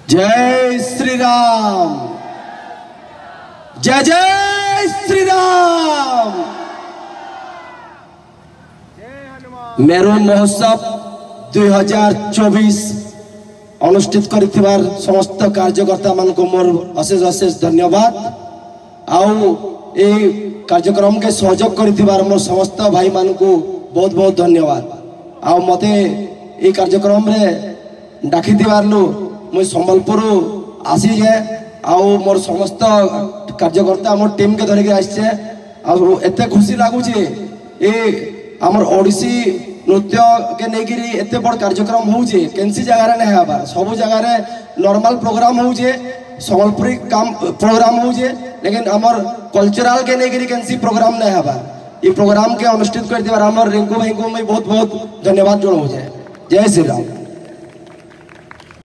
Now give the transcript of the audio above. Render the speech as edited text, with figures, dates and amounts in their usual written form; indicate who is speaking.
Speaker 1: जय श्री राम। जय जय श्री राम। मेरू महोत्सव 2024 अनुष्ठित कर समस्त कार्यकर्ता मान को मोर अशेष अशेष धन्यवाद। आउ ए कार्यक्रम के सहयोग कर मोर समस्त भाई मान को बहुत बहुत धन्यवाद। आउ मते ए कार्यक्रम रे डाकी मुझे संबलपुर आसी है आउ मोर समस्त कार्यकर्ता मोर टीम के धरिक आसचे एत खुशी लगुच आमर ओडिसी नृत्य के लेकिन एत बड़ कार्यक्रम होचे केनसी जगह नहीं हबार सब जगह नॉर्मल प्रोग्राम होचे संबलपुरी काम प्रोग्राम होचे लेकिन आमर कल्चरल के लेकिन केनसी प्रोग्राम नहीं हबार ये प्रोग्राम के अनुष्ठित कर रिंकू भाई को मैं बहुत बहुत धन्यवाद जोड़े। जय श्री राम।